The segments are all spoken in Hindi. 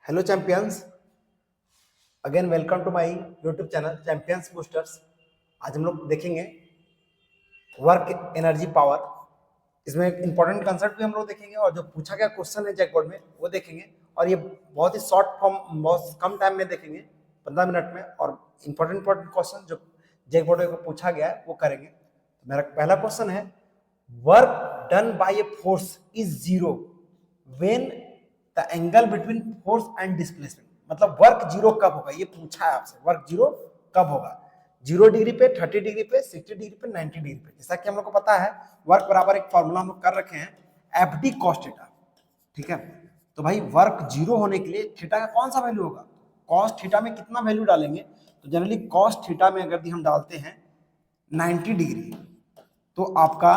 Hello champions, again welcome to my YouTube channel champions boosters. आज हम लोग देखेंगे वर्क एनर्जी पावर। इसमें एक इंपॉर्टेंट कंसेप्ट भी हम लोग देखेंगे और जो पूछा गया क्वेश्चन है जैक बोर्ड में वो देखेंगे। और ये बहुत ही शॉर्ट फॉर्म, बहुत कम टाइम में देखेंगे, 15 मिनट में। और इंपॉर्टेंट क्वेश्चन जो जैक बोर्ड में पूछा गया है वो करेंगे। तो मेरा पहला क्वेश्चन है, work done bye a force is zero when the angle between force and displacement. मतलब वर्क जीरो कब होगा, ये पूछा है आपसे। वर्क जीरो कब होगा? 0 डिग्री पे, 30 डिग्री पे, 60 डिग्री पे, 90 डिग्री पे। जैसा कि हम लोग को पता है वर्क बराबर एक फॉर्मूला हम लोग कर रखे हैं, एफ डी कॉस थीटा। ठीक है, तो भाई वर्क जीरो होने के लिए थीटा का कौन सा वैल्यू होगा? कॉस थीटा में कितना वैल्यू डालेंगे? तो जनरली कॉस थीटा में अगर हम डालते हैं 90 डिग्री, तो आपका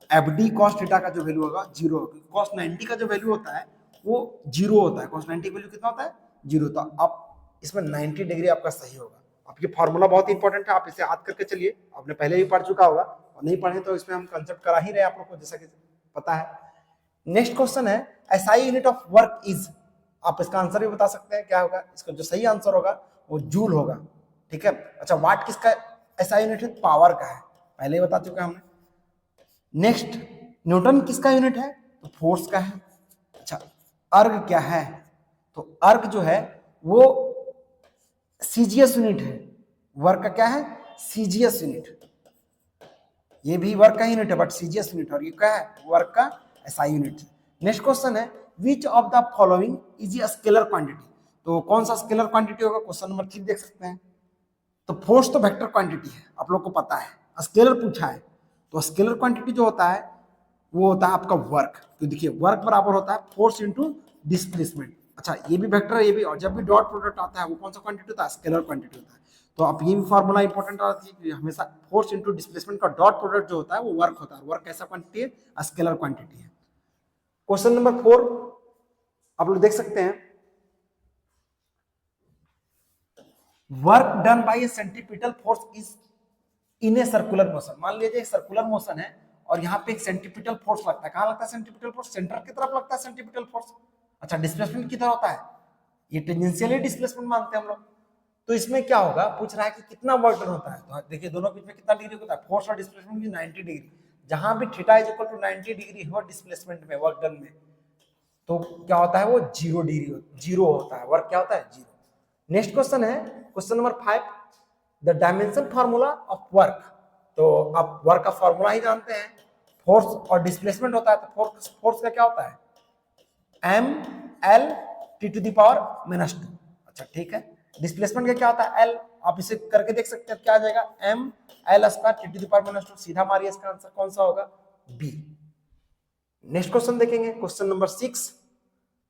एफ डी कॉस थीटा का जो वैल्यू होगा जीरो होगा। कॉस 90 का जो वैल्यू होता है वो जीरो होता है। कॉस 90 का वैल्यू कितना होता है? जीरो। तो आप इसमें 90 डिग्री आपका सही होगा। आपकी फॉर्मूला बहुत इंपॉर्टेंट है, आप इसे याद करके चलिए। आपने पहले भी पढ़ चुका होगा, और नहीं पढ़े तो इसमें हम कंसेप्ट करा ही रहे आप लोग को, जैसा कि पता है। नेक्स्ट क्वेश्चन है, SI unit of work is. आप इसका आंसर भी बता सकते हैं क्या होगा। इसका जो सही आंसर होगा वो जूल होगा। ठीक है, अच्छा वाट किसका एसआई यूनिट है? पावर का है, पहले ही बता चुका हमने। नेक्स्ट, न्यूटन किसका यूनिट है? तो फोर्स का है। अच्छा, अर्ग क्या है? तो अर्ग जो है वो सीजीएस यूनिट है। वर्क का क्या है? CGS unit. ये भी वर्क का यूनिट है बट सीजीएस यूनिट, और ये क्या है? वर्क का एसआई यूनिट। नेक्स्ट क्वेश्चन है, which of the following is a scalar quantity. तो कौन सा स्केलर क्वांटिटी होगा? क्वेश्चन नंबर 3 देख सकते हैं। तो फोर्स तो वेक्टर क्वांटिटी है, आप लोग को पता है। स्केलर पूछा है, तो स्केलर क्वांटिटी जो होता है वो होता है आपका वर्क। तो देखिए वर्क बराबर होता है फोर्स इंटू डिस्प्लेसमेंट। अच्छा, ये भी वेक्टर है, ये भी। और जब भी डॉट प्रोडक्ट आता है वो कौन सा क्वांटिटी होता है? स्केलर क्वांटिटी होता है। तो आप ये भी फॉर्मूला इंपॉर्टेंट आती है कि हमेशा फोर्स इंटू डिस्प्लेसमेंट का डॉट प्रोडक्ट जो होता है वो वर्क होता है। वर्क कैसा क्वांटिटी है? स्केलर क्वांटिटी है। क्वेश्चन नंबर 4 आप लोग देख सकते हैं, work done bye A centripetal force is in a circular motion. मान लीजिए सर्कुलर मोशन है और यहाँ पे एक सेंट्रीपिटल फोर्स लगता है। कहाँ लगता है सेंट्रीपिटल फोर्स? सेंटर की तरफ लगता है सेंट्रीपिटल फोर्स। अच्छा, डिस्प्लेसमेंट किधर होता है? ये टेंजेंशियल डिस्प्लेसमेंट मानते हैं हम लोग। तो इसमें क्या होगा, पूछ रहा है कि कितना वर्क डन होता है। तो देखिए दोनों के बीच में कितना डिग्री होता है? फोर्स और डिस्प्लेसमेंट की 90 डिग्री। जहां भी theta is equal to 90 degree हो डिस्प्लेसमेंट में, वर्क डन में, तो क्या होता है? वो 0 डिग्री, जीरो होता है। वर्क क्या होता है? जीरो। नेक्स्ट क्वेश्चन है, question number 5, the dimension formula of work. तो आप वर्क का फार्मूला ही जानते हैं, फोर्स और डिस्प्लेसमेंट होता है। तो फोर्स का क्या होता है? M L T to the power -2। अच्छा ठीक है, डिस्प्लेसमेंट का क्या होता है? एल। आप इसे करके देख सकते हैं क्या आ जाएगा? M L square T to the power -2। सीधा मारिए, इसका आंसर कौन सा होगा? बी। नेक्स्ट क्वेश्चन देखेंगे, क्वेश्चन नंबर 6।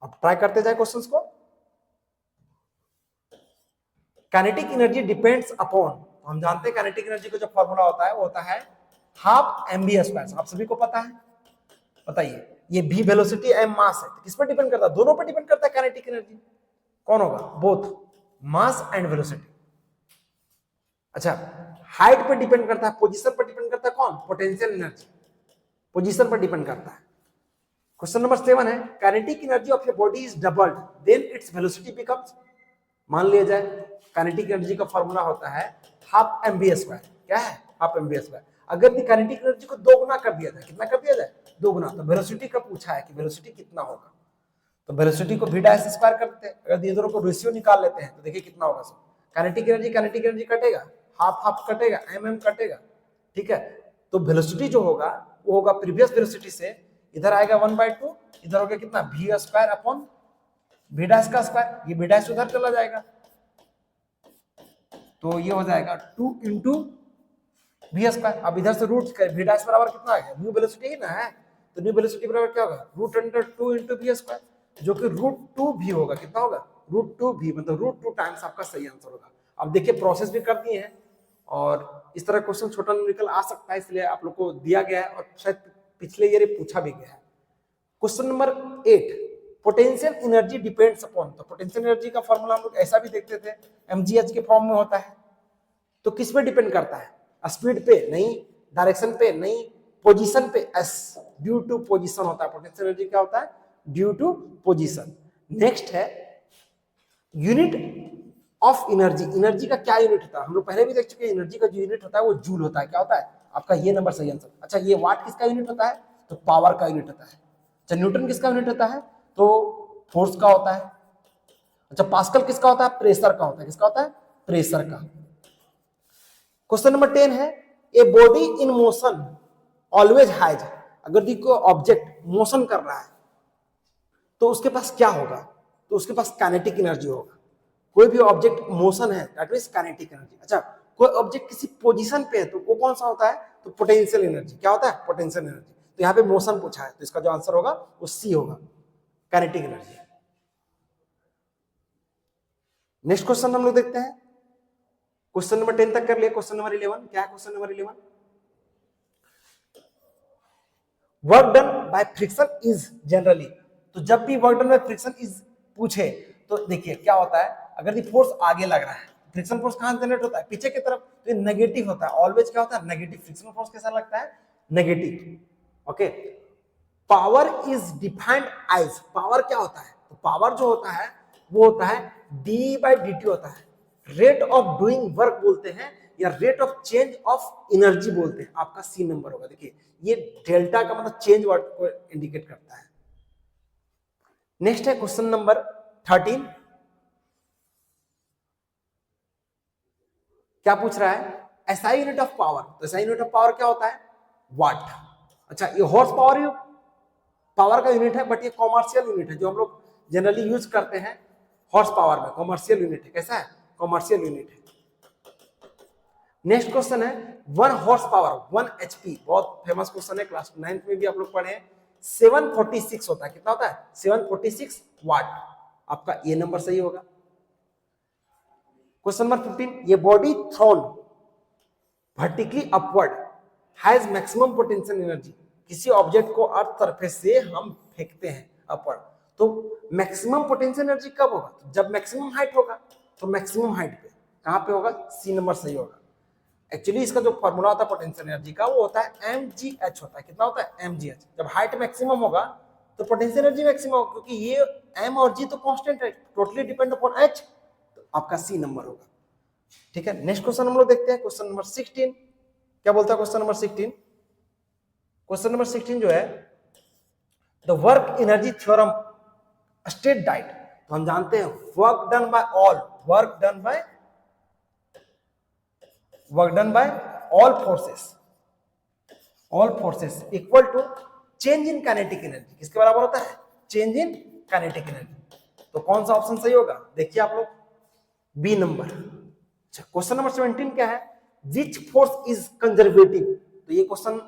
अब ट्राई करते जाए क्वेश्चंस को। Kinetic energy depends upon. हम जानते हैं काइनेटिक एनर्जी का जो फॉर्मूला होता है वो होता है हाफ mv स्क्वायर। आप सभी को पता है, बताइए। ये v वेलोसिटी, m मास है, तो किस पर डिपेंड करता है? दोनों पर डिपेंड करता है काइनेटिक एनर्जी। कौन होगा? Both, mass and velocity. अच्छा, हाइट पर डिपेंड करता है, पोजीशन पर डिपेंड करता है। कौन? पोटेंशियल एनर्जी, पोजीशन पर डिपेंड करता है। क्वेश्चन नंबर 7 है, kinetic energy of a body is doubled then its velocity becomes. मान लिया जाए काइनेटिक एनर्जी का फॉर्मूला होता है हाफ mv स्क्वायर। क्या है? Half mv square. अगर काइनेटिक एनर्जी को 2 गुना कर दिया जाए, कितना कर दिया जाए? 2 गुना। तो वेलोसिटी का पूछा है कि वेलोसिटी कितना होगा। तो वेलोसिटी को v डैश स्क्वायर करते हैं। अगर ये दोनों को रेशियो निकाल लेते हैं तो देखिए कितना होगा। सब काइनेटिक एनर्जी कटेगा, हाफ हाफ कटेगा, mm कटेगा। ठीक है, तो वेलोसिटी जो होगा वो होगा प्रीवियस वेलोसिटी से, इधर आएगा 1/2, इधर हो गया कितना? v square upon v dash का स्क्वायर। ये v डैश उधर चला जाएगा, तो ये हो जाएगा 2 इंटू वी स्क्वायर। अब इधर से रूट वी डैश बराबर कितना आएगा? न्यू वेलोसिटी ही ना है, तो न्यू वेलोसिटी बराबर क्या होगा? √2 इंटू वी स्क्वायर, जो कि √2v होगा। कितना होगा? √2v, मतलब √2 टाइम्स आपका सही आंसर होगा। अब देखिए प्रोसेस भी कर दिए हैं, और इस तरह क्वेश्चन छोटा न्यूमेरिकल आ सकता है, इसलिए आप लोग को दिया गया है, और शायद पिछले ईयर पूछा भी गया है। Question number 8, potential energy depends upon. तो पोटेंशियल एनर्जी का फॉर्मूला हम लोग ऐसा भी देखते थे, mgh के फॉर्म में होता है। तो किस पे डिपेंड करता है? स्पीड पे नहीं, डायरेक्शन पे नहीं, पोजीशन पे। एस, ड्यू टू पोजीशन होता है। पोटेंशियल एनर्जी क्या होता है? Due to position. नेक्स्ट है यूनिट ऑफ एनर्जी, एनर्जी का क्या यूनिट होता है, हम लोग पहले भी देख चुके हैं, एनर्जी का जो यूनिट होता है वो जूल होता है। क्या होता है आपका ये नंबर सही आंसर। अच्छा ये वाट किसका यूनिट होता है, तो पावर का यूनिट होता है। अच्छा न्यूटन किसका यूनिट होता है, तो फोर्स का होता है। अच्छा पास्कल किसका होता है, प्रेशर का होता है। किसका होता है, प्रेशर का। क्वेश्चन नंबर 10 है, a body in motion always has, अगर कोई ऑब्जेक्ट मोशन कर रहा है तो उसके पास क्या होगा, तो उसके पास काइनेटिक एनर्जी होगा। कोई भी ऑब्जेक्ट मोशन है दैट मींस काइनेटिक एनर्जी। अच्छा कोई ऑब्जेक्ट किसी पोजीशन पे है तो वो कौन सा होता है, तो पोटेंशियल एनर्जी। क्या होता है, पोटेंशियल एनर्जी। तो यहाँ पे मोशन पूछा है तो इसका जो आंसर होगा वो सी होगा, काइनेटिक एनर्जी। नेक्स्ट क्वेश्चन हम लोग देखते हैं, क्वेश्चन नंबर 10 तक कर लिया। क्वेश्चन नंबर 11 क्या है, question number 11, work done by friction is generally, तो जब भी work done by friction is पूछे तो देखिए क्या होता है, अगर ये फोर्स आगे लग रहा है, फ्रिक्शन फोर्स कहां जनरेट होता है, पीछे की तरफ, तो ये नेगेटिव होता है। ऑलवेज क्या होता है, नेगेटिव। फ्रिक्शन फोर्स कैसा लगता है, negative. Okay, power is defined as, power क्या होता है, तो पावर जो होता है वो होता है डी बाई डी टी होता है। रेट ऑफ डूइंग वर्क बोलते हैं या rate of change of energy बोलते हैं। आपका सी नंबर होगा। देखिए ये डेल्टा का मतलब चेंज वर्ड को इंडिकेट करता है। नेक्स्ट है क्वेश्चन नंबर 13, क्या पूछ रहा है, एसआई यूनिट ऑफ पावर, तो एसआई यूनिट ऑफ पावर क्या होता है, वाट। अच्छा ये हॉर्स पावर पावर का यूनिट है, बट ये कॉमर्शियल यूनिट है जो हम लोग जनरली यूज करते हैं हॉर्स पावर में, कॉमर्शियल यूनिट है। कैसा है, कॉमर्शियल यूनिट है। नेक्स्ट क्वेश्चन है, 1 हॉर्स पावर 1 एचपी, बहुत फेमस क्वेश्चन है, क्लास 9th में भी आप लोग पढ़े हैं। 746 होता है, कितना होता है, 746 वाट। आपका ये नंबर सही होगा। क्वेश्चन नंबर 15, ये body thrown vertically upward has maximum potential energy, किसी ऑब्जेक्ट को अर्थ सरफेस से हम फेंकते हैं अपवर्ड, तो मैक्सिमम पोटेंशियल एनर्जी कब होगा, तो जब मैक्सिमम हाइट होगा। तो मैक्सिमम हाइट पे कहां पे होगा, सी नंबर सही होगा। एक्चुअली इसका जो फॉर्मूला होता है पोटेंशियल एनर्जी का वो होता है mgh होता है। कितना होता है, mgh। जब हाइट मैक्सिमम होगा तो पोटेंशियल एनर्जी मैक्सिमम होगा, क्योंकि ये m और g तो कांस्टेंट है, टोटली डिपेंड अपॉन h, तो आपका सी नंबर होगा। ठीक है, नेक्स्ट क्वेश्चन हम लोग देखते हैं, क्वेश्चन नंबर 16 क्या बोलता है, क्वेश्चन नंबर 16, क्वेश्चन नंबर 16 जो है, the work energy theorem state that, तो हम जानते हैं work done by all, work done by all forces equal to change in kinetic energy, किसके बराबर होता है, चेंज इन काइनेटिक एनर्जी। तो कौन सा ऑप्शन सही होगा, देखिए आप लोग, बी नंबर। अच्छा क्वेश्चन नंबर 17 क्या है, विच फोर्स इज कंजर्वेटिव, तो ये क्वेश्चन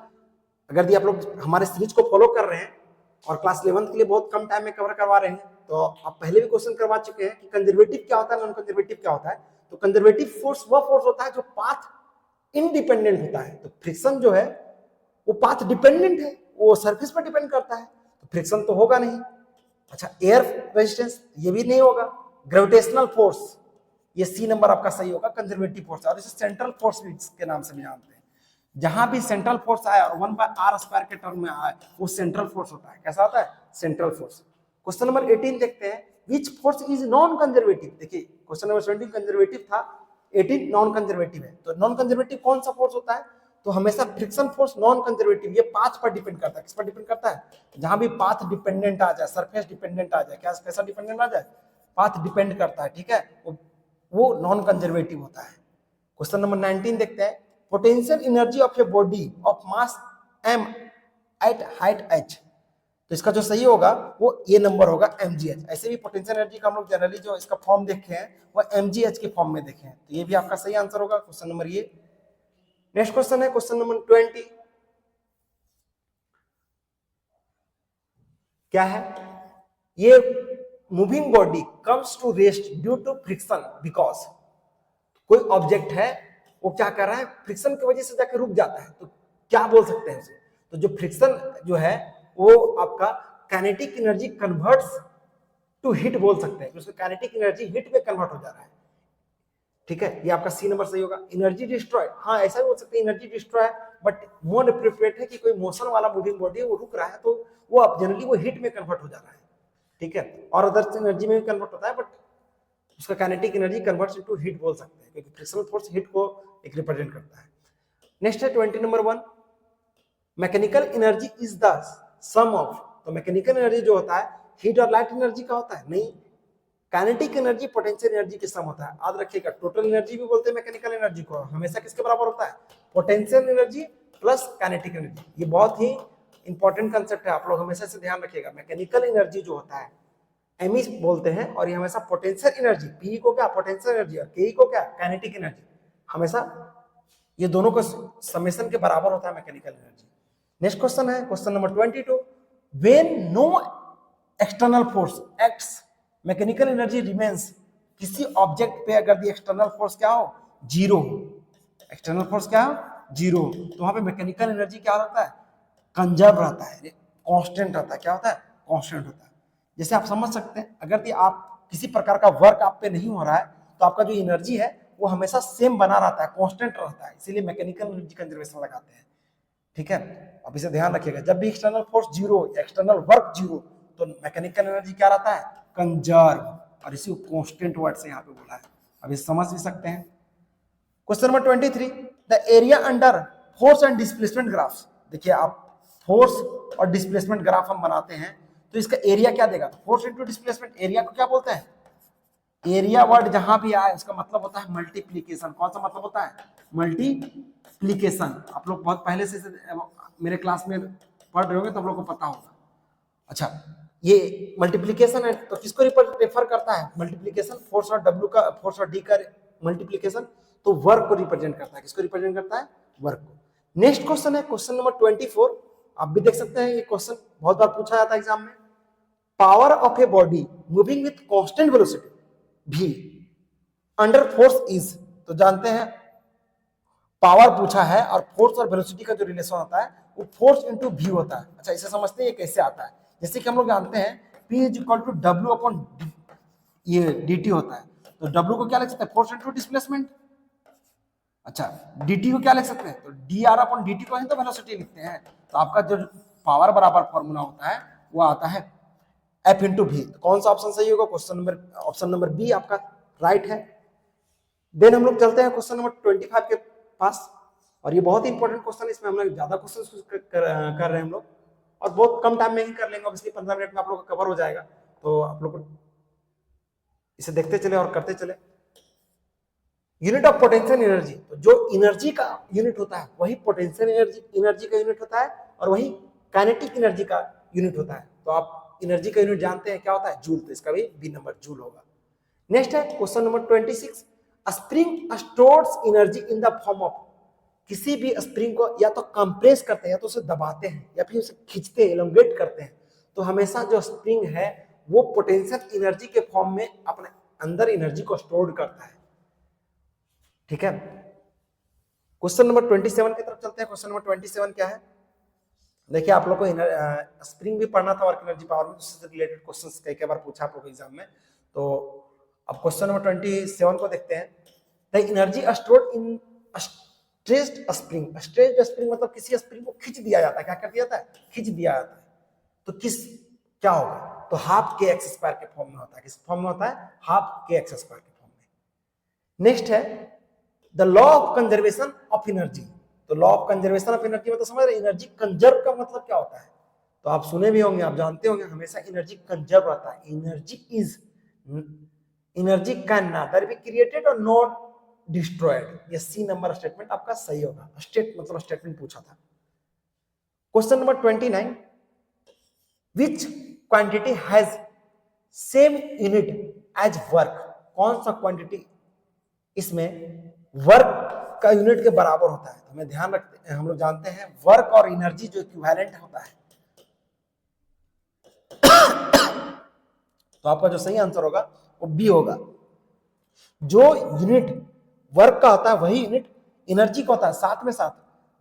अगर आप लोग हमारे सीरीज को फॉलो कर रहे हैं और क्लास 11 के लिए बहुत कम टाइम में कवर करवा रहे हैं, तो आप पहले भी क्वेश्चन करवा चुके हैं कि कंजर्वेटिव क्या होता है, नॉन कंजर्वेटिव क्या होता है। तो कंजर्वेटिव फोर्स वह फोर्स होता है जो पाथ इंडिपेंडेंट होता है। तो फ्रिक्शन जो है वो पाथ डिपेंडेंट है, वो सरफेस पर डिपेंड करता है, तो फ्रिक्शन तो होगा नहीं। अच्छा एयर रेजिस्टेंस ये भी नहीं होगा। ग्रेविटेशनल फोर्स, ये सी नंबर आपका सही होगा, कंजर्वेटिव फोर्स, और इसे सेंट्रल फोर्स भी के नाम से भी जानते हैं। जहां भी सेंट्रल फोर्स आया और 1/r² के टर्म में आया वो सेंट्रल फोर्स होता है। कैसा होता है, सेंट्रल फोर्स। क्वेश्चन नंबर 18 देखते हैं, which force is non conservative. देखिए क्वेश्चन नंबर 17 कंजर्वेटिव था, 18 नॉन कंजर्वेटिव है। तो नॉन कंजर्वेटिव कौन सा फोर्स होता है, तो हमेशा फ्रिक्शन फोर्स नॉन कंजर्वेटिव, ये पाथ पर डिपेंड करता है। किस पर डिपेंड करता है, जहां भी पाथ डिपेंडेंट आ जाए, सरफेस डिपेंडेंट आ जाए, क्या कैसा डिपेंडेंट आ जाए, पाथ डिपेंड करता है। ठीक है, वो नॉन कंजर्वेटिव होता है। क्वेश्चन नंबर 19 देखते हैं, potential energy of a body of mass m at height h, तो इसका जो सही होगा वो ये नंबर होगा mgh। ऐसे भी पोटेंशियल एनर्जी का हम लोग जनरली जो इसका फॉर्म देखे हैं वो mgh के फॉर्म में देखे हैं, तो ये भी आपका सही आंसर होगा, क्वेश्चन नंबर ये। नेक्स्ट क्वेश्चन है क्वेश्चन नंबर 20, क्या है, ये moving body comes to rest due to friction because, कोई ऑब्जेक्ट है वो क्या कर रहा है, फ्रिक्शन की वजह से जाकर रुक जाता है, तो क्या बोल सकते हैं उसे, तो जो फ्रिक्शन जो है वो आपका kinetic energy converts to heat बोल सकते हैं, उसका काइनेटिक एनर्जी हीट में कन्वर्ट हो जा रहा है। ठीक है, ये आपका सी नंबर सही होगा। एनर्जी डिस्ट्रॉय, हाँ ऐसा भी हो सकता है energy destroy, but more appropriate है कि कोई मोशन वाला मूविंग बॉडी है वो रुक रहा है, तो वो जनरली वो हीट में कन्वर्ट हो जा रहा है। ठीक है, और अदर एनर्जी में भी कन्वर्ट होता है, बट उसका kinetic energy converts into heat बोल सकते हैं, क्योंकि फ्रिक्शनल फोर्स हीट को एक रिप्रेजेंट करता है। नेक्स्ट है 20 number 1, mechanical energy is the sum of. तो मैकेनिकल एनर्जी जो होता है हीट और लाइट एनर्जी का होता है, नहीं, काइनेटिक एनर्जी पोटेंशियल एनर्जी के सम होता है। याद रखिएगा, टोटल एनर्जी भी बोलते हैं मैकेनिकल एनर्जी को, हमेशा किसके बराबर होता है, potential energy plus kinetic energy. ये बहुत ही इंपॉर्टेंट कंसेप्ट है, आप लोग हमेशा से ध्यान रखिएगा। मैकेनिकल एनर्जी जो होता है एमई बोलते हैं, और ये हमेशा पोटेंशियल एनर्जी, पी को क्या पोटेंशियल एनर्जी और के को क्या काइनेटिक एनर्जी, हमेशा ये दोनों का समेशन के बराबर होता है मैकेनिकल एनर्जी। नेक्स्ट क्वेश्चन है question number 22, when no external force acts mechanical energy remains. किसी ऑब्जेक्ट पे अगर दी एक्सटर्नल फोर्स क्या हो, जीरो, एक्सटर्नल फोर्स क्या हो, जीरो, तो वहां पे मैकेनिकल एनर्जी क्या रहता है, कंजर्व रहता है, कांस्टेंट रहता है। क्या होता है, कांस्टेंट होता है। जैसे आप समझ सकते हैं, अगर आप किसी प्रकार का वर्क आप पे नहीं हो रहा है तो आपका जो एनर्जी है वो हमेशा सेम बना रहता है, कांस्टेंट रहता है, इसीलिए मैकेनिकल एनर्जी कंजर्वेशन लगाते हैं। ठीक है, अब इसे ध्यान रखिएगा, जब भी external force zero, external work zero, तो मैकेनिकल एनर्जी क्या रहता है, कंजर्व, और इसी को कांस्टेंट वर्ड से यहाँ पे बोला है। अब इसे समझ भी सकते हैं। Question number 23, the area under force and displacement graphs. देखिए, आप फोर्स और डिस्प्लेसमेंट ग्राफ हम बनाते हैं तो इसका एरिया क्या देगा, फोर्स इंटू डिस्प्लेसमेंट, एरिया को क्या बोलते हैं, एरिया वर्ड जहां भी आए उसका मतलब होता है मल्टीप्लीकेशन। कौन सा मतलब होता है, मल्टीप्लीकेशन। आप लोग बहुत पहले से मेरे क्लास में पढ़ रहे होंगे तो आप लोग को पता होगा। अच्छा, ये मल्टीप्लीकेशन है तो किसको रेफर करता है, मल्टीप्लीकेशन, फोर्स और डब्ल्यू का, फोर्स और डी का मल्टीप्लीकेशन, तो वर्क को रिप्रेजेंट करता है। किसको रिप्रेजेंट करता है, वर्क को। नेक्स्ट क्वेश्चन है क्वेश्चन नंबर 24, आप भी देख सकते हैं, ये क्वेश्चन बहुत बार पूछा जाता है एग्जाम में। Power of a body moving with constant velocity भी अंडर फोर्स इज। तो जानते हैं पावर पूछा है और फोर्स और वेलोसिटी का जो रिलेशन होता है वो फोर्स इंटू वी होता है। अच्छा, इसे समझते हैं ये कैसे आता है। जैसे कि हम लोग जानते हैं P is equal to W upon ये dt होता है, तो W को क्या लिख सकते हैं, फोर्स इंटू डिस्प्लेसमेंट। अच्छा, dt को क्या लिख सकते हैं, तो dr अपॉन dt को ही तो वेलोसिटी लिखते हैं। तो आपका जो पावर बराबर फॉर्मूला होता है वो आता है F इंटू वी। कौन सा ऑप्शन सही होगा, ऑप्शन नंबर बी आपका राइट है। देन हम लोग चलते हैं क्वेश्चन नंबर 25 के पास, और ये बहुत ही इंपॉर्टेंट क्वेश्चन है, इसमें हम लोग ज्यादा क्वेश्चन कर रहे हैं हम लोग, और बहुत कम टाइम में ही कर लेंगे, ऑब्वियसली 15 मिनट में आप लोग का कवर हो जाएगा। तो आप लोग इसे देखते चले और करते चले। यूनिट ऑफ पोटेंशियल एनर्जी, तो जो एनर्जी का यूनिट होता है वही पोटेंशियल एनर्जी का यूनिट होता है, और वही काइनेटिक एनर्जी का यूनिट होता है। तो आप एनर्जी का यूनिट जानते हैं क्या होता है, जूल, तो इसका भी बी नंबर जूल होगा। नेक्स्ट है question number 26, spring stores energy in the form of. किसी भी स्प्रिंग को या तो कंप्रेस करते हैं, या तो उसे दबाते हैं, या फिर उसे खींचते हैं, एलोंगेट करते हैं, तो हमेशा जो स्प्रिंग है वो पोटेंशियल एनर्जी के फॉर्म में अपने अंदर एनर्जी को स्टोर करता है। ठीक है, क्वेश्चन नंबर 27 की तरफ चलते हैं। क्वेश्चन नंबर 27 क्या है, देखिए, आप लोग को स्प्रिंग भी पढ़ना था, वर्क एनर्जी पावर में, उससे रिलेटेड क्वेश्चंस कई बार पूछा आप लोग एग्जाम में। तो अब क्वेश्चन नंबर 27 को देखते हैं। The energy stored in stretched spring. Stretched spring मतलब किसी स्प्रिंग को खींच दिया जाता है। क्या कर दिया जाता है, खींच दिया जाता है। तो क्या होगा, तो हाफ के एक्स स्क्वायर के फॉर्म में होता है। किस फॉर्म में होता है, हाफ के एक्स स्क्वायर के फॉर्म में। नेक्स्ट है the law of conservation of energy. तो law of conservation of energy मतलब समझ रहे, एनर्जी कंजर्व का मतलब क्या होता है, तो आप सुने भी होंगे, आप जानते होंगे, हमेशा एनर्जी कंजर्व रहता है। Energy can neither be created और नॉट डिस्ट्रॉयड। ये सी नंबर स्टेटमेंट आपका सही होगा। मतलब स्टेटमेंट पूछा था। Question number 29, which quantity has same unit as work. कौन सा क्वांटिटी इसमें वर्क का यूनिट के बराबर होता है। तो हमें ध्यान रखते हैं, हम लोग जानते हैं वर्क और एनर्जी जो इक्विवेलेंट होता है। तो आपका जो सही आंसर होगा वो बी होगा। जो यूनिट वर्क का होता है वही यूनिट एनर्जी का होता है, साथ में साथ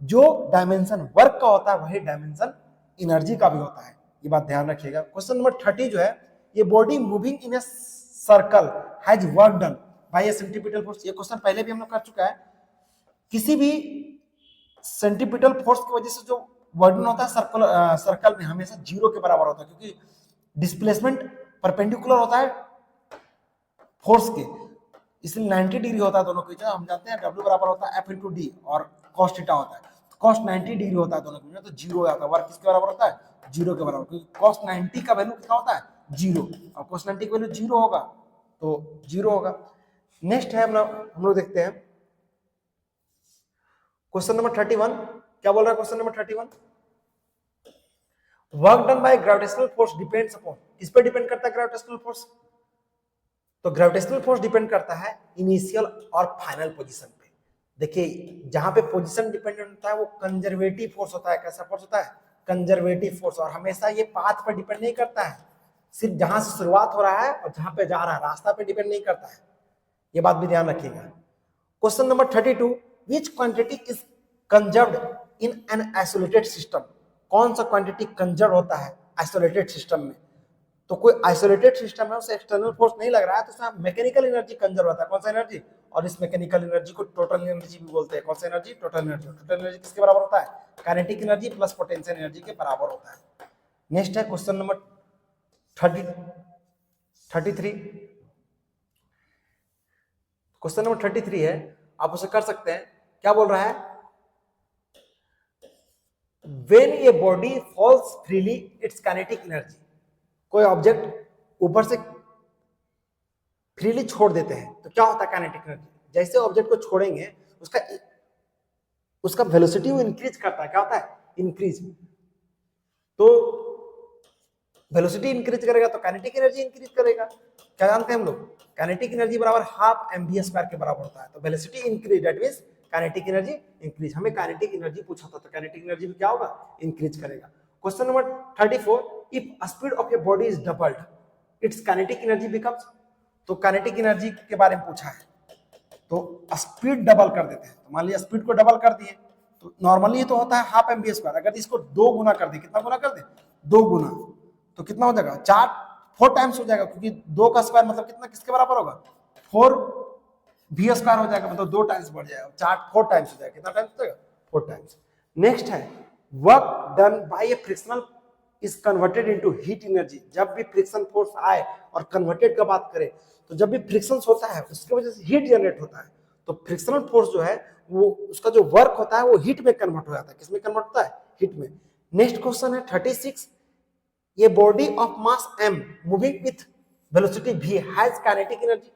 जो डायमेंशन वर्क का होता है वही डायमेंशन एनर्जी का भी होता है। ये बात ध्यान रखिएगा। क्वेश्चन नंबर 30 जो है, ये body moving in a circle has work done bye A centripetal force. ये क्वेश्चन पहले भी हम लोग कर चुका है। किसी भी सेंट्रीपिटल फोर्स की वजह से जो वर्क होता है सर्कल में हमेशा जीरो के बराबर होता है, क्योंकि डिस्प्लेसमेंट परपेंडिकुलर होता है फोर्स के, इसलिए 90 डिग्री होता है दोनों के बीच में। हम जानते हैं W बराबर होता है F इंटू डी और cos थीटा होता है। cos 90 डिग्री होता है दोनों के बीच में, तो जीरो हो जाता है। वर्क किसके बराबर होता है? जीरो के बराबर, क्योंकि cos 90 का वैल्यू कितना होता है? जीरो, और cos 90 का वैल्यू जीरो होगा तो जीरो होगा। नेक्स्ट है हम लोग देखते हैं क्वेश्चन नंबर 31। क्या बोल रहा है question number 31? Work done by gravitational force depends upon, किस पे डिपेंड करता है ग्रेविटेशनल फोर्स? तो ग्रेविटेशनल फोर्स डिपेंड करता है इनिशियल और फाइनल पोजीशन पे। देखिए जहां पे पोजीशन डिपेंडेंट होता है वो कंजर्वेटिव फोर्स होता है। कैसा फोर्स होता है? Conservative force. और हमेशा ये पाथ पर डिपेंड नहीं करता है, सिर्फ जहां से शुरुआत हो रहा है और जहां पे जा रहा है रास्ता पे डिपेंड नहीं करता है। ये बात भी ध्यान रखिएगा। Question number 32, which quantity is conserved in an isolated system? कौन सा क्वांटिटी कंजर्व होता है आइसोलेटेड सिस्टम में? तो कोई आइसोलेटेड सिस्टम है, उसे एक्सटर्नल फोर्स नहीं लग रहा है, तो उसमें मैकेनिकल एनर्जी कंजर्व होता है। कौन सा एनर्जी? और इस मैकेनिकल एनर्जी को टोटल एनर्जी भी बोलते हैं। कौन सा energy? Total energy. Total energy किसके बराबर होता है? Kinetic energy plus potential energy के बराबर होता है। नेक्स्ट है क्वेश्चन नंबर 33। क्वेश्चन नंबर 33 है, आप उसे कर सकते हैं। क्या बोल रहा है? When a body falls freely, its kinetic energy, कोई ऑब्जेक्ट ऊपर से फ्रीली छोड़ देते हैं तो क्या होता है काइनेटिक एनर्जी? जैसे ऑब्जेक्ट को छोड़ेंगे उसका वेलोसिटी वो इंक्रीज करता है। क्या होता है? इंक्रीज। तो वेलोसिटी इंक्रीज करेगा तो काइनेटिक एनर्जी इंक्रीज करेगा। क्या जानते हैं हम लोग? काइनेटिक एनर्जी बराबर हाफ mv² के बराबर होता है। तो velocity increase that means kinetic energy increase. हमें काइनेटिक एनर्जी पूछा था, तो काइनेटिक एनर्जी भी क्या होगा? इंक्रीज करेगा। Question number 34, if speed of a body is doubled, it's kinetic energy becomes. तो काइनेटिक एनर्जी के बारे में पूछा है, तो स्पीड डबल कर देते हैं। तो मान लिया स्पीड को डबल कर दिए, तो नॉर्मली तो होता है हाफ mv²। अगर इसको 2 गुना कर दे, कितना गुना कर दे? 2 गुना, तो कितना हो जाएगा? 4 टाइम्स हो जाएगा, क्योंकि 2 का स्क्वायर मतलब कितना, किसके बराबर होगा? 4v² हो जाएगा, मतलब 2 टाइम्स बढ़ जाएगा। 4 टाइम्स हो जाएगा। कितना टाइम्स हो जाएगा? 4 टाइम्स। नेक्स्ट है work done bye A frictional is converted into heat energy. जब भी फ्रिक्शन फोर्स आए और कन्वर्टेड का बात करें, तो जब भी फ्रिक्शन होता है उसकी वजह से हीट जनरेट होता है। तो फ्रिक्शनल फोर्स जो है वो उसका जो वर्क होता है वो हीट में कन्वर्ट हो जाता है। किसमें कन्वर्ट होता है? हीट में। नेक्स्ट क्वेश्चन है 36, ये body of mass m moving with velocity v has kinetic energy.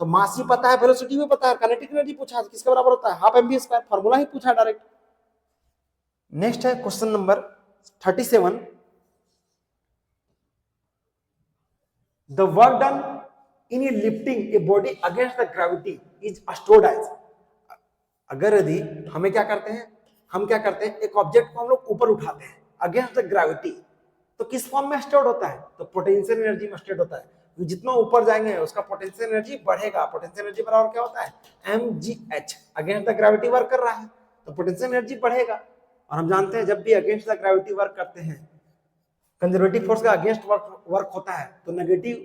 तो मास ही पता है, वेलोसिटी भी पता है, काइनेटिक एनर्जी पूछा है, किसके बराबर होता है? Half mv²। फार्मूला ही पूछा डायरेक्ट। नेक्स्ट है question number 37, the work done in a lifting a body against the gravity is stored as. अगर यदि हमें क्या करते हैं, हम क्या करते हैं, एक ऑब्जेक्ट को हम लोग ऊपर उठाते हैं अगेंस्ट द ग्रेविटी, तो किस फॉर्म में स्टोर्ड होता है? तो पोटेंशियल एनर्जी में स्टोर्ड होता है। जितना ऊपर जाएंगे उसका पोटेंशियल एनर्जी बढ़ेगा। पोटेंशियल एनर्जी बराबर क्या होता है? mgh। Against the gravity work कर रहा है तो पोटेंशियल एनर्जी बढ़ेगा। और हम जानते हैं जब भी अगेंस्ट द ग्रेविटी वर्क करते हैं, कंजर्वेटिव फोर्स का अगेंस्ट वर्क होता है, तो नेगेटिव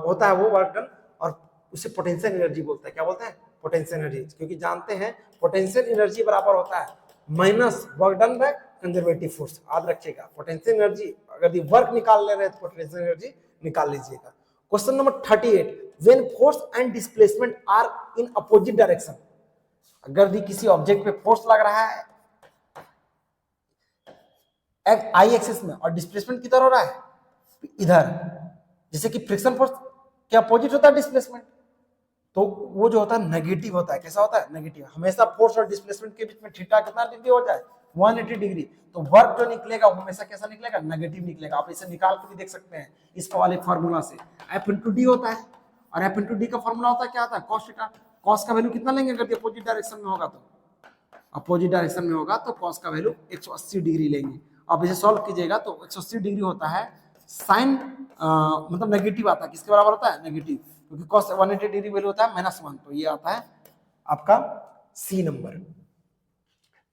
होता है वो वर्क डन, और उसे पोटेंशियल एनर्जी बोलता है। क्या बोलते हैं? Potential energy. क्योंकि जानते हैं पोटेंशियल एनर्जी बराबर होता है minus work done by conservative force. याद रखिएगा, पोटेंशियल एनर्जी अगर वर्क निकाल ले रहे हैं तो पोटेंशियल एनर्जी निकाल लीजिएगा। Question number 38, when force and displacement are in opposite direction. अगर भी किसी ऑब्जेक्ट पे फोर्स लग रहा है आई एक्सिस में और डिस्प्लेसमेंट किधर हो रहा है? इधर। जैसे कि फ्रिक्शन फोर्स के अपोजिट होता है डिस्प्लेसमेंट, तो वो जो होता है नेगेटिव होता है। कैसा होता है? नेगेटिव। हमेशा फोर्स और डिस्प्लेसमेंट के बीच में थीटा कितना डिग्री हो जाए? 180 डिग्री। तो वर्क जो निकलेगा वो हमेशा कैसा निकलेगा? नेगेटिव निकलेगा। आप इसे निकाल के भी देख सकते हैं इस वाले फार्मूला से। F इंटू डी होता है, और F इंटू डी का फार्मूला होता है क्या होता है? Cos theta. कॉस का वैल्यू कितना लेंगे अगर अपोजिट डायरेक्शन में होगा? तो अपोजिट डायरेक्शन में होगा तो कॉस का वैल्यू 180 डिग्री लेंगे। आप इसे सॉल्व कीजिएगा तो 180 डिग्री होता है साइन, मतलब नेगेटिव आता है। किसके बराबर होता है? नेगेटिव। क्योंकि cos 180 डिग्री वैल्यू होता है -1, तो ये आता है आपका सी नंबर।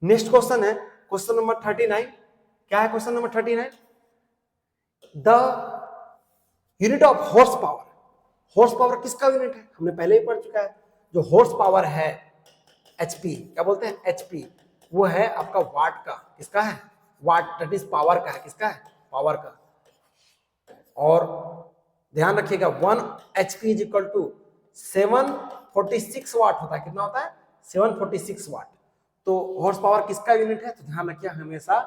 नेक्स्ट क्वेश्चन है क्वेश्चन नंबर 39। क्या है question number 39? The unit of horse power. Horse power किसका यूनिट है? हमने पहले ही पढ़ चुका है। जो हॉर्स पावर है एचपी, क्या बोलते हैं? एचपी। वो है आपका वाट का। किसका है? वाट, दैट इज पावर का है। किसका है? पावर का। और ध्यान रखिएगा 1 HP इज इक्वल टू 746 वाट होता है। कितना होता है? 746 वाट। तो हॉर्स पावर किसका यूनिट है? तो ध्यान रखिए हमेशा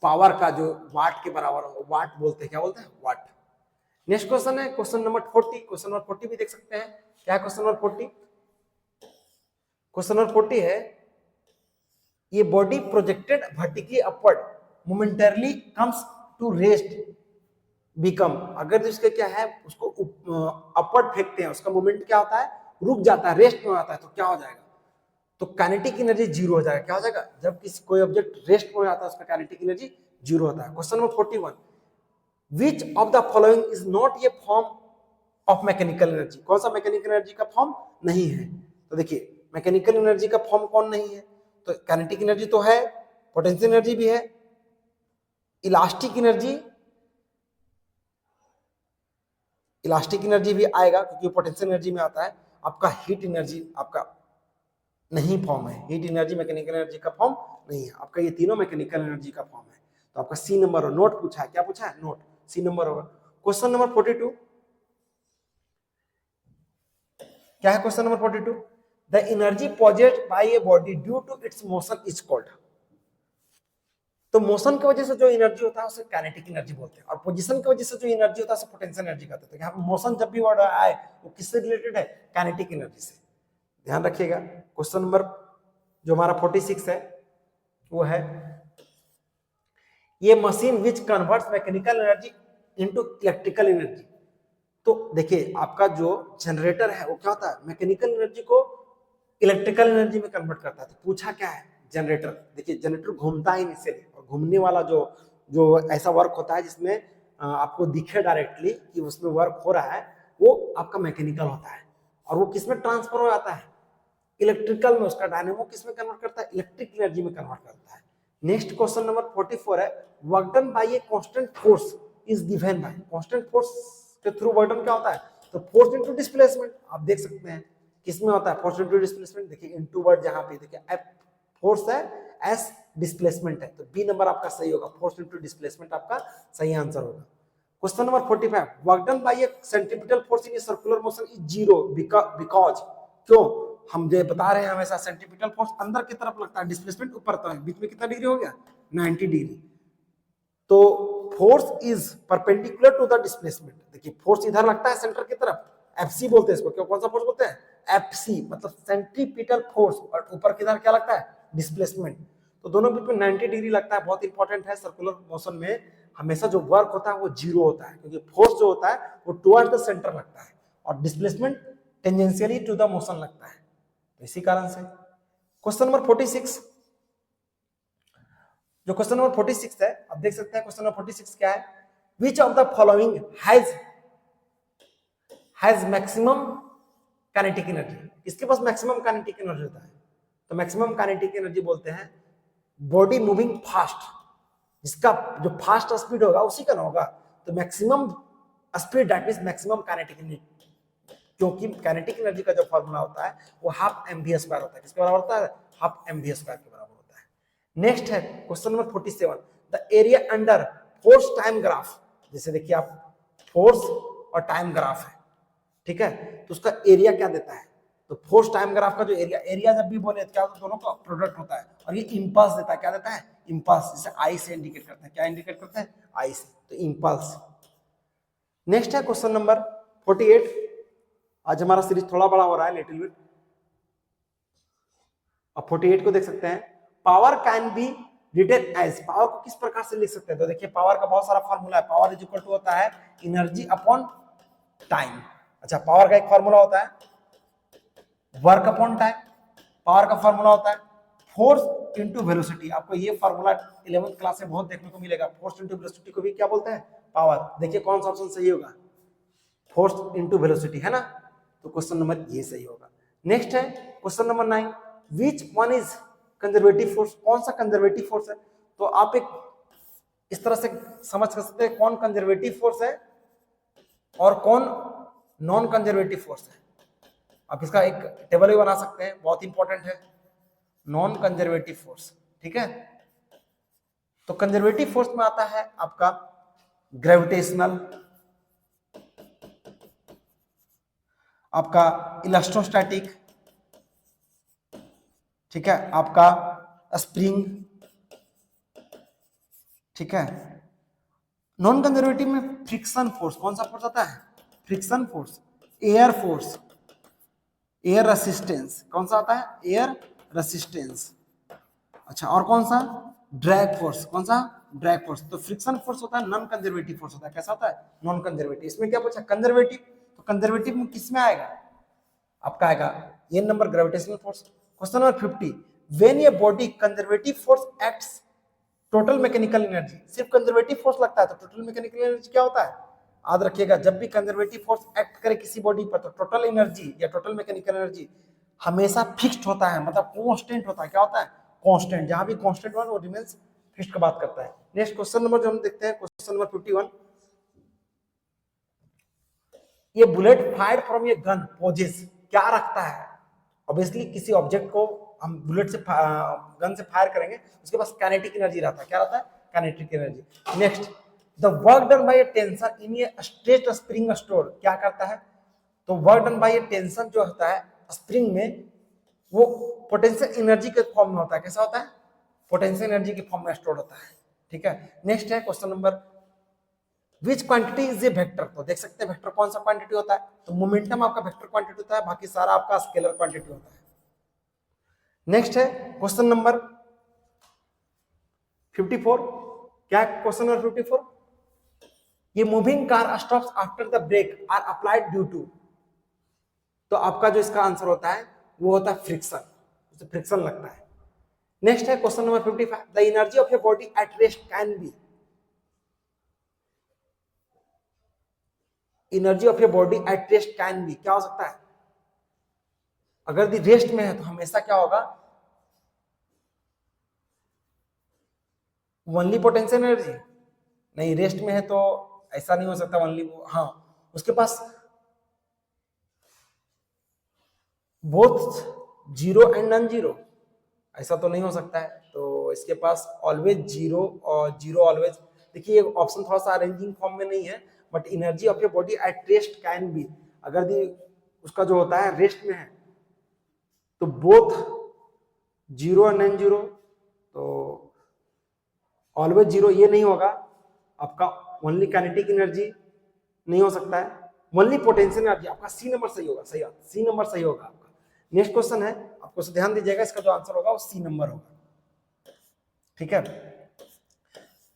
पावर का जो वाट के बराबर हो, वाट बोलते हैं। क्या बोलते हैं? वाट। नेक्स्ट क्वेश्चन है क्वेश्चन नंबर 40। क्वेश्चन नंबर 40 भी देख सकते हैं। क्या है क्वेश्चन नंबर 40? क्वेश्चन नंबर 40 है, ये body projected vertically upward momentarily comes to rest become, अगर जिसके क्या है उसको अपवर्ड फेंकते हैं, उसका मोमेंट क्या होता है? रुक जाता है, रेस्ट में आता है, तो क्या हो जाएगा? तो काइनेटिक एनर्जी जीरो हो जाएगा। क्या हो जाएगा? जब किसी कोई ऑब्जेक्ट रेस्ट में जाता है उसका काइनेटिक एनर्जी जीरो होता है। Question number 41, which of the following is not a form of mechanical energy? कौन सा मैकेनिकल एनर्जी का फॉर्म नहीं है? तो देखिए मैकेनिकल एनर्जी का फॉर्म कौन नहीं है? तो काइनेटिक एनर्जी तो है, पोटेंशियल एनर्जी भी है, इलास्टिक एनर्जी, इलास्टिक एनर्जी भी आएगा क्योंकि पोटेंशियल एनर्जी में आता है। आपका हीट एनर्जी आपका नहीं फॉर्म है, हीट एनर्जी मैकेनिकल एनर्जी का फॉर्म नहीं है। आपका ये तीनों मैकेनिकल एनर्जी का फॉर्म है। तो आपका सी नंबर नोट पूछा है। क्या पूछा है? नोट। सी नंबर होगा। क्वेश्चन नंबर 42, क्या है question number 42? The energy possessed by a body due to its motion is called. तो मोशन की वजह से जो एनर्जी होता है उसे काइनेटिक एनर्जी बोलते हैं, और पोजीशन की वजह से जो एनर्जी होता है उसे पोटेंशियल एनर्जी कहते हैं। यहाँ मोशन जब भी वर्ड आए वो किससे रिलेटेड है? काइनेटिक एनर्जी से। ध्यान रखिएगा। क्वेश्चन नंबर जो हमारा 46 है वो है, ये machine which converts mechanical energy into electrical energy. तो देखिए आपका जो जनरेटर है वो क्या होता है? मैकेनिकल एनर्जी को इलेक्ट्रिकल एनर्जी में कन्वर्ट करता है। तो पूछा क्या है? जनरेटर। देखिए जनरेटर घूमता है इनिशियली, और घूमने वाला जो जो ऐसा वर्क होता है जिसमें आपको दिखे डायरेक्टली कि उसमें वर्क हो रहा है, वो आपका मैकेनिकल होता है। और वो किसमें ट्रांसफर हो जाता है? इलेक्ट्रिकल में। उसका डायनेमो किसमें कन्वर्ट करता है? इलेक्ट्रिक एनर्जी में कन्वर्ट करता है। नेक्स्ट क्वेश्चन नंबर 44 है, work done bye a constant force is given by. Constant force के थ्रू वर्क डन क्या होता है? तो फोर्स इनटू डिस्प्लेसमेंट। आप देख सकते हैं किसमें होता है फोर्स इनटू डिस्प्लेसमेंट। देखिए इनटू वर्ड जहां पे देखिए एफ फोर्स है, एस डिस्प्लेसमेंट है, तो बी नंबर आपका सही होगा। फोर्स इनटू डिस्प्लेसमेंट आपका सही आंसर होगा। Question number 45, work done bye A centripetal force in a circular motion is zero because. क्यों? हम जो बता रहे हैं हमेशा सेंट्रीपिटल फोर्स अंदर की तरफ लगता है, डिस्प्लेसमेंट ऊपर तरफ। बीच में कितना डिग्री हो गया? 90 डिग्री। तो force is perpendicular to the displacement. देखिए फोर्स इधर लगता है सेंटर की तरफ, एफसी बोलते हैं इसको। क्यों? कौन सा फोर्स बोलते हैं? एफसी, मतलब सेंट्रीपिटल फोर्स। और ऊपर किधर क्या लगता है? डिस्प्लेसमेंट। तो दोनों बीच में 90 डिग्री लगता है। बहुत इंपॉर्टेंट है। सर्कुलर मोशन में हमेशा जो वर्क होता है वो जीरो होता है, क्योंकि फोर्स जो होता है वो टुवर्ड्स द सेंटर लगता है, और displacement tangentially to the motion लगता है। तो इसी कारण से क्वेश्चन नंबर 46, जो क्वेश्चन नंबर 46 है, आप देख सकते हैं क्वेश्चन नंबर 46 क्या है? Which of the following has maximum kinetic energy? किसके पास मैक्सिमम काइनेटिक एनर्जी होता है? तो मैक्सिमम काइनेटिक एनर्जी बोलते हैं बॉडी मूविंग फास्ट, जिसका जो फास्ट स्पीड होगा उसी का ना होगा। तो maximum speed that means maximum kinetic energy, क्योंकि काइनेटिक एनर्जी का जो फॉर्मूला होता है वो हाफ mv स्क्वायर होता है। किसके बराबर होता है? हाफ mv स्क्वायर के बराबर होता है। नेक्स्ट है question number 47, the area under force time graph. जैसे देखिए आप फोर्स और टाइम ग्राफ है, ठीक है, तो उसका एरिया क्या देता है? तो फोर्स टाइम ग्राफ का जो एरिया जब भी बोले तो क्या होता है? दोनों का प्रोडक्ट होता है, और ये इंपल्स देता है। क्या देता है? इंपल्स, जिसे आई से इंडिकेट करते हैं। क्या इंडिकेट करते हैं? आई से, तो इंपल्स। नेक्स्ट है क्वेश्चन नंबर 48। आज हमारा सीरीज थोड़ा बड़ा हो रहा है लिटिल बिट। अब 48 को देख सकते हैं, power can be written as. Power को किस प्रकार से लिख सकते हैं? तो देखिए पावर का बहुत सारा फॉर्मूला है। पावर इज इक्वल टू होता है एनर्जी अपॉन टाइम। अच्छा, पावर का एक फॉर्मूला होता है वर्क अपॉन टाइम। पावर का फॉर्मूला होता है फोर्स इनटू वेलोसिटी। आपको ये फॉर्मूला 11th क्लास में बहुत देखने को मिलेगा। फोर्स इनटू वेलोसिटी को भी क्या बोलते हैं? पावर। देखिए कौन सा ऑप्शन सही होगा? फोर्स इनटू वेलोसिटी, है ना? तो क्वेश्चन नंबर ये सही होगा। नेक्स्ट है question number 9, which one is conservative force? कौन सा कंजर्वेटिव फोर्स है? तो आप एक इस तरह से समझ सकते हैं कौन कंजर्वेटिव फोर्स है और कौन नॉन कंजर्वेटिव फोर्स है। आप इसका एक टेबल भी बना सकते हैं, बहुत इंपॉर्टेंट है। नॉन कंजर्वेटिव फोर्स, ठीक है। तो कंजर्वेटिव फोर्स में आता है आपका ग्रेविटेशनल, आपका इलेक्ट्रोस्टैटिक, ठीक है, आपका स्प्रिंग, ठीक है। नॉन कंजर्वेटिव में फ्रिक्शन फोर्स, कौन सा फोर्स आता है? Friction force. Air force, air resistance, कौन सा आता है? Air resistance. अच्छा, और कौन सा? ड्रैग फोर्स, कौन सा? Drag force. तो फ्रिक्शन फोर्स होता है नॉन कंजर्वेटिव फोर्स होता है, कैसा होता है? Non conservative. इसमें क्या पूछा? कंजर्वेटिव। तो कंजर्वेटिव में किस में आएगा? आपका आएगा ये number, gravitational force. Question number 50, when a body conservative force acts total mechanical energy, सिर्फ कंजर्वेटिव फोर्स लगता है तो टोटल मैकेनिकल एनर्जी क्या होता है? याद रखिएगा, जब भी कंजर्वेटिव फोर्स एक्ट करे किसी बॉडी पर तो टोटल एनर्जी या टोटल मैकेनिकल एनर्जी हमेशा फिक्स्ड होता है, मतलब कांस्टेंट होता है। क्या होता है? कांस्टेंट। जहां भी कांस्टेंट हो वो रिमेंस फिक्स्ड का बात करता है। नेक्स्ट क्वेश्चन नंबर जो हम देखते हैं, क्वेश्चन नंबर 51, ये बुलेट फायर फ्रॉम ये गन पोजेस क्या रखता है? ऑब्वियसली किसी ऑब्जेक्ट को हम बुलेट से गन से फायर करेंगे, उसके पास काइनेटिक एनर्जी रहता है। क्या रहता है? Kinetic energy. Next, the work done bye A tension in A stretched spring store क्या करता है? तो वर्क डन बाय ए टेंशन जो होता है स्प्रिंग में, वो पोटेंशियल एनर्जी के फॉर्म में होता है। कैसा होता है? पोटेंशियल एनर्जी के फॉर्म में स्टोर होता है, ठीक है। नेक्स्ट है question number, which quantity is a vector? तो देख सकते हैं वेक्टर कौन सा क्वांटिटी होता है? तो मोमेंटम आपका वेक्टर क्वांटिटी होता है, बाकी सारा आपका स्केलर क्वांटिटी होता है। नेक्स्ट है क्वेश्चन नंबर 54, क्या क्वेश्चन नंबर 54, ये moving car stops after the brake are applied due to, तो आपका जो इसका आंसर होता है वो होता है फ्रिक्शन, उसे फ्रिक्शन लगता है। नेक्स्ट है question number 55, the energy of a body at rest can be, energy of a body at rest can be क्या हो सकता है? अगर दी रेस्ट में है तो हमेशा क्या होगा? Only potential energy. नहीं, रेस्ट में है तो ऐसा नहीं हो सकता ओनली वो, हाँ, उसके पास both zero and non zero, ऐसा तो नहीं हो सकता है। तो इसके पास ऑलवेज जीरो और जीरो ऑलवेज। देखिए ये ऑप्शन थोड़ा सा अरेंजिंग फॉर्म में नहीं है, but energy of your body at rest can be, अगर दी उसका जो होता है रेस्ट में है तो बोथ जीरो और नॉन जीरो, तो ऑलवेज जीरो ये नहीं होगा आपका, ओनली काइनेटिक एनर्जी नहीं हो सकता है, ओनली पोटेंशियल एनर्जी। आपका सी नंबर सही होगा, सही बात, सी नंबर सही होगा आपका। नेक्स्ट क्वेश्चन है, आपको ध्यान दीजिएगा, इसका जो आंसर होगा वो सी नंबर होगा, ठीक है।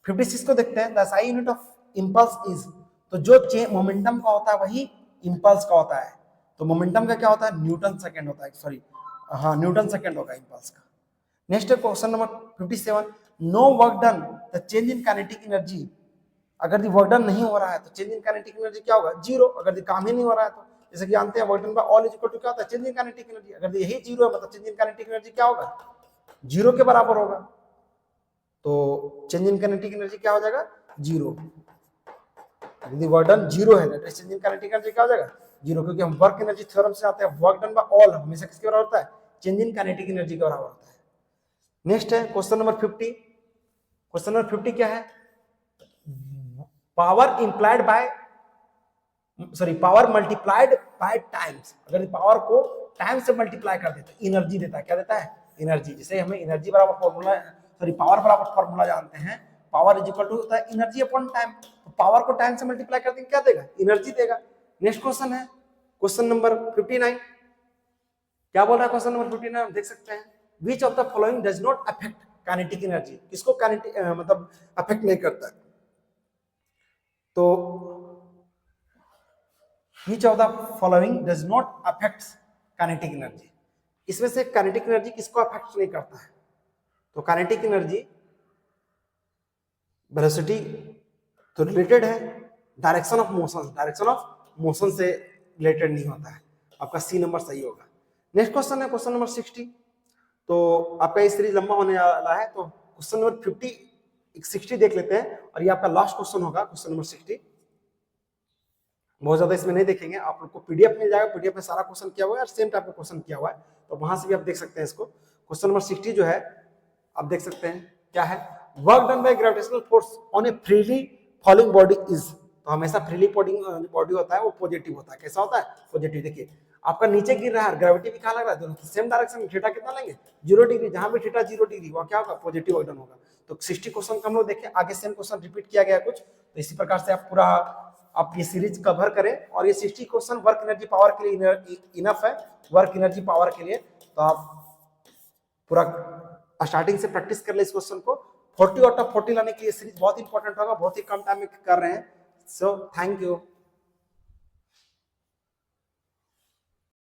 56 को देखते हैं, the SI unit of impulse is, तो जो मोमेंटम का होता है वही इंपल्स का होता है। तो मोमेंटम का क्या होता है? न्यूटन सेकंड होता है, सॉरी, हाँ, न्यूटन सेकंड होगा इंपल्स का। नेक्स्ट है question number 57, no work done the change in kinetic energy, अगर दी वर्क डन नहीं हो रहा है तो चेंज इन काइनेटिक एनर्जी क्या होगा? जीरो। अगर दी काम ही नहीं हो रहा है तो, जैसे कि जानते हैं work done by all is equal to क्या होता है? Change in kinetic energy. अगर यही जीरो है मतलब चेंज इन काइनेटिक एनर्जी क्या होगा? जीरो के बराबर होगा। तो चेंज इन काइनेटिक एनर्जी क्या हो जाएगा? जीरो। यदि वर्क डन जीरो है तो चेंज इन काइनेटिक एनर्जी क्या हो जाएगा? जीरो, क्योंकि हम वर्क एनर्जी थ्योरम से आते हैं, वर्क डन बाय ऑल हमेशा किसके बराबर होता है? चेंज इन काइनेटिक एनर्जी के बराबर होता है। नेक्स्ट है क्वेश्चन नंबर 50, क्वेश्चन नंबर 50 क्या है? Power implied by, sorry, power multiplied by times, अगर पावर को टाइम से मल्टीप्लाई कर देते हैं एनर्जी देता है। क्या देता है? एनर्जी। जैसे हमें एनर्जी बराबर फॉर्मूला, सॉरी, पावर बराबर फॉर्मूला जानते हैं, पावर इज इक्वल टू होता है एनर्जी अपॉन टाइम, तो पावर को टाइम से मल्टीप्लाई कर देंगे क्या देगा? एनर्जी देगा। नेक्स्ट क्वेश्चन है क्वेश्चन नंबर 59, क्या बोल रहा है क्वेश्चन नंबर 59? देख सकते हैं, which of the following does not affect kinetic energy, किसको काइनेटिक मतलब अफेक्ट नहीं करता है? तो which of the following does not affect kinetic energy, इसमें से काइनेटिक एनर्जी किसको अफेक्ट नहीं करता है? तो काइनेटिक एनर्जी वेलोसिटी तो रिलेटेड है, डायरेक्शन ऑफ मोशन से रिलेटेड नहीं होता है। आपका सी नंबर सही होगा। नेक्स्ट क्वेश्चन है क्वेश्चन नंबर 60, तो आपका ये सीरीज लंबा होने वाला है, तो क्वेश्चन नंबर 60 देख लेते हैं, और ये आपका लास्ट क्वेश्चन होगा, क्वेश्चन नंबर 60। बहुत ज्यादा इसमें नहीं देखेंगे, आप लोग को पीडीएफ मिल जाएगा, पीडीएफ में सारा क्वेश्चन किया हुआ है और सेम टाइप का क्वेश्चन किया हुआ है, तो वहां से भी आप देख सकते हैं इसको। क्वेश्चन नंबर 60 जो है आप देख सकते हैं क्या है? Work done by gravitational force on A freely falling body is, तो हमेशा फ्रीली बॉडी होता है वो पॉजिटिव होता है। कैसा होता है? पॉजिटिव। देखिए आपका नीचे गिर रहा है, ग्रेविटी भी कहाँ लग रहा है? दोनों सेम डायरेक्शन में। थीटा कितना लेंगे? 0 डिग्री। जहां भी थीटा 0 डिग्री वहां क्या होगा? पॉजिटिव वर्क डन होगा। तो 60 क्वेश्चन का हम लोग देखें, आगे सेम क्वेश्चन रिपीट किया गया कुछ, तो इसी प्रकार से आप पूरा आप ये सीरीज कवर करें। और ये 60 क्वेश्चन वर्क एनर्जी पावर के लिए इनफ है, वर्क एनर्जी पावर के लिए। तो आप पूरा स्टार्टिंग से प्रैक्टिस कर ले इस क्वेश्चन को। 40 आउट ऑफ 40 लाने के लिए सीरीज बहुत इंपॉर्टेंट होगा, बहुत ही कम टाइम में कर रहे हैं। So thank you.